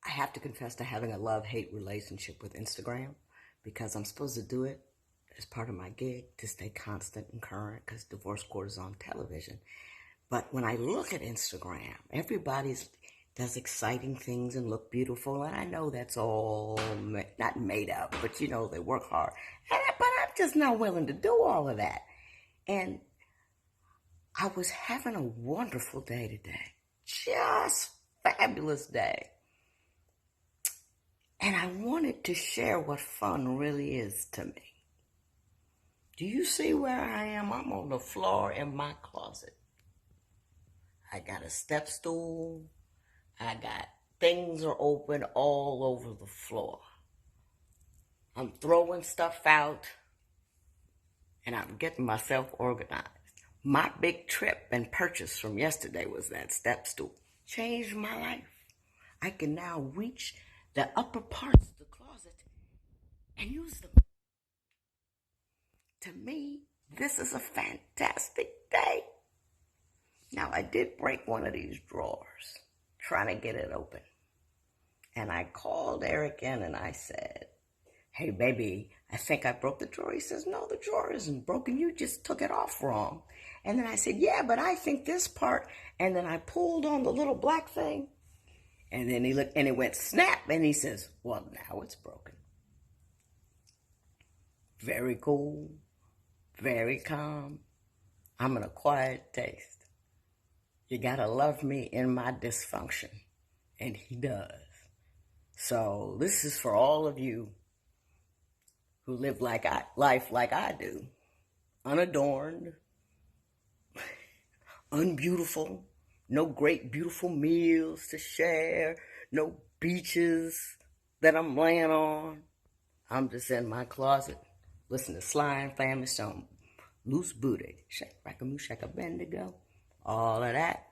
I have to confess to having a love-hate relationship with Instagram because I'm supposed to do it as part of my gig to stay constant and current because divorce court is on television. But when I look at Instagram, everybody does exciting things and look beautiful, and I know that's all not made up, but they work hard. But I'm just not willing to do all of that. And I was having a wonderful day today, just fabulous day. And I wanted to share what fun really is to me. Do you see where I am? I'm on the floor in my closet. I got a step stool. I got things are open all over the floor. I'm throwing stuff out and I'm getting myself organized. My big trip and purchase from yesterday was that step stool. Changed my life. I can now reach the upper parts of the closet and use them. To me, this is a fantastic day. Now, I did break one of these drawers trying to get it open. And I called Eric in and I said, hey, baby, I think I broke the drawer. He says, no, the drawer isn't broken. You just took it off wrong. And then I said, yeah, but I think this part. And then I pulled on the little black thing. And then he looked and it went snap. And he says, well, now it's broken. Very cool. Very calm. I'm an acquired taste. You gotta love me in my dysfunction. And he does. So this is for all of you who live life like I do. Unadorned. Unbeautiful. No great beautiful meals to share. No beaches that I'm laying on. I'm just in my closet. Listen to Sly and Family Stone. Loose booty. Shake, rack-a-moo, shake a bendigo. All of that.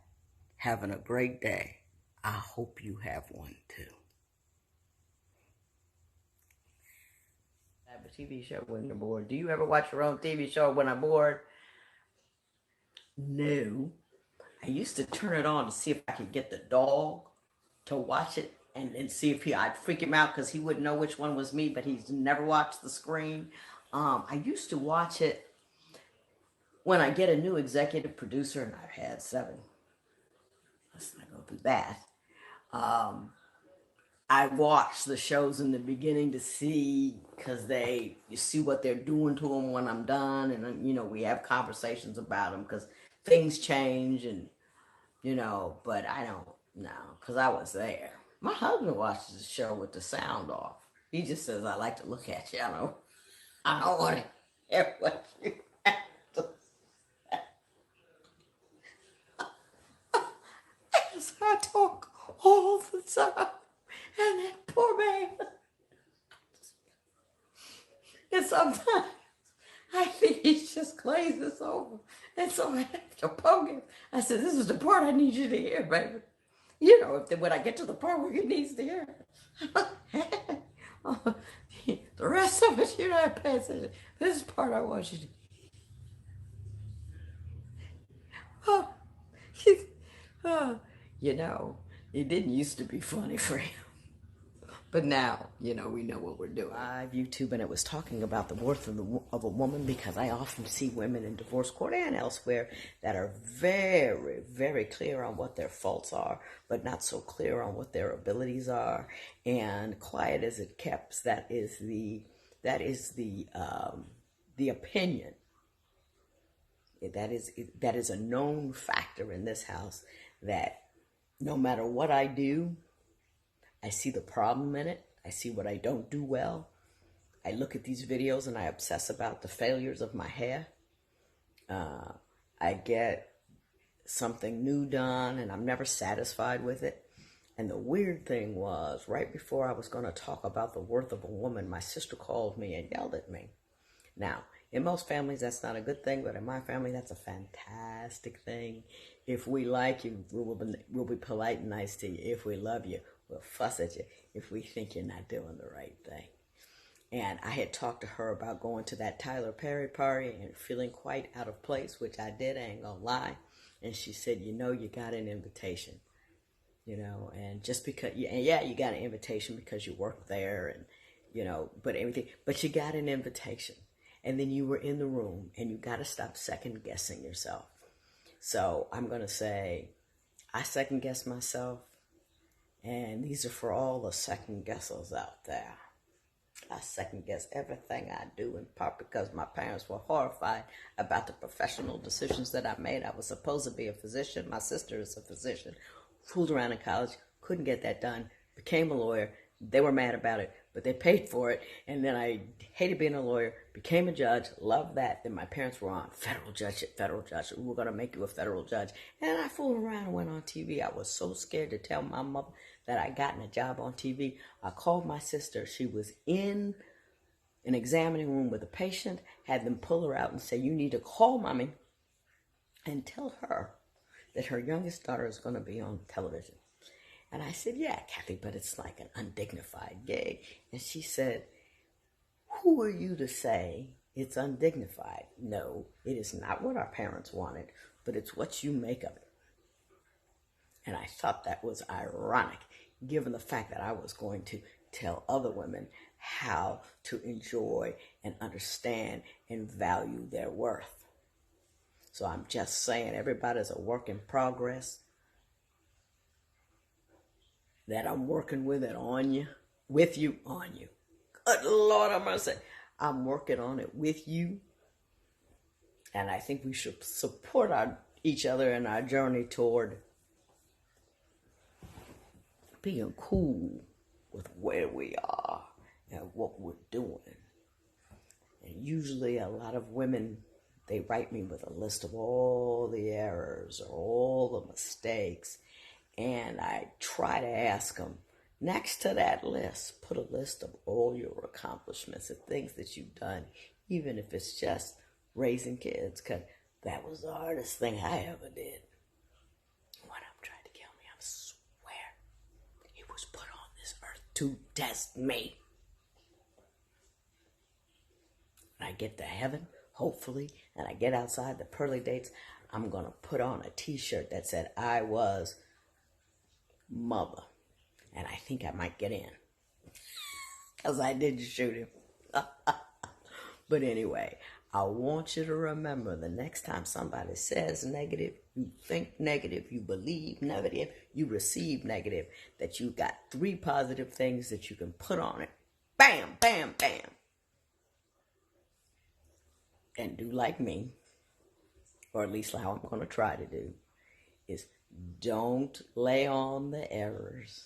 Having a great day. I hope you have one too. I have a TV show when you're bored. Do you ever watch your own TV show when I'm bored? No. I used to turn it on to see if I could get the dog to watch it and then see if I'd freak him out because he wouldn't know which one was me, but he's never watched the screen. I used to watch it when I get a new executive producer, and I've had 7. Let's not go through that. I watch the shows in the beginning to see, because you see what they're doing to them when I'm done, and we have conversations about them because things change, and but I don't know because I was there. My husband watches the show with the sound off. He just says, I like to look at you. I don't want to hear what you have to say. As I talk all the time. And that poor man. And sometimes I think he just glazes over. And so I have to poke him. I said, this is the part I need you to hear, baby. When I get to the part where he needs to hear it. The rest of it, you're not paying attention. This is the part I want you to it didn't used to be funny for him. But now, we know what we're doing. Live YouTube, and it was talking about the worth of a woman, because I often see women in divorce court and elsewhere that are very, very clear on what their faults are, but not so clear on what their abilities are. And quiet as it kept, that is the opinion. That is a known factor in this house, that no matter what I do, I see the problem in it. I see what I don't do well. I look at these videos and I obsess about the failures of my hair. I get something new done and I'm never satisfied with it. And the weird thing was, right before I was going to talk about the worth of a woman, my sister called me and yelled at me. Now, in most families, that's not a good thing, but in my family, that's a fantastic thing. If we like you, we'll be polite and nice to you. If we love you, we'll fuss at you if we think you're not doing the right thing. And I had talked to her about going to that Tyler Perry party and feeling quite out of place, which I did, I ain't gonna lie. And she said, you got an invitation. and just because, yeah, you got an invitation because you work there and, but everything, but you got an invitation and then you were in the room and you got to stop second guessing yourself. So I'm going to say, I second guess myself, and these are for all the second guessers out there. I second guess everything I do, in part because my parents were horrified about the professional decisions that I made. I was supposed to be a physician. My sister is a physician. Fooled around in college, couldn't get that done, became a lawyer. They were mad about it, but they paid for it. And then I hated being a lawyer, became a judge, loved that. Then my parents were on, federal judge. We were going to make you a federal judge. And I fooled around and went on TV. I was so scared to tell my mother that I'd gotten a job on TV. I called my sister. She was in an examining room with a patient, had them pull her out and say, you need to call mommy and tell her that her youngest daughter is going to be on television. And I said, yeah, Kathy, but it's like an undignified gig. And she said, who are you to say it's undignified? No, it is not what our parents wanted, but it's what you make of it. And I thought that was ironic, given the fact that I was going to tell other women how to enjoy and understand and value their worth. So I'm just saying, everybody's a work in progress. That I'm working with it on you. Good Lord, I'm going to say, I'm working on it with you. And I think we should support each other in our journey toward being cool with where we are and what we're doing. And usually a lot of women, they write me with a list of all the errors or all the mistakes. And I try to ask them, next to that list, put a list of all your accomplishments and things that you've done, even if it's just raising kids, because that was the hardest thing I ever did. One of them tried to kill me, I swear. He was put on this earth to test me. When I get to heaven, hopefully, and I get outside the pearly gates, I'm going to put on a t-shirt that said I was mother. And I think I might get in. Because I didn't shoot him. But anyway, I want you to remember the next time somebody says negative, you think negative, you believe negative, you receive negative, that you got 3 positive things that you can put on it. Bam, bam, bam. And do like me, or at least how I'm going to try to do, is don't lay on the errors.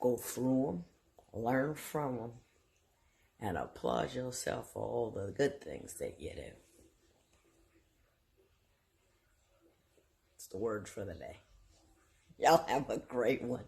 Go through them, learn from them, and applaud yourself for all the good things that you do. It's the word for the day. Y'all have a great one.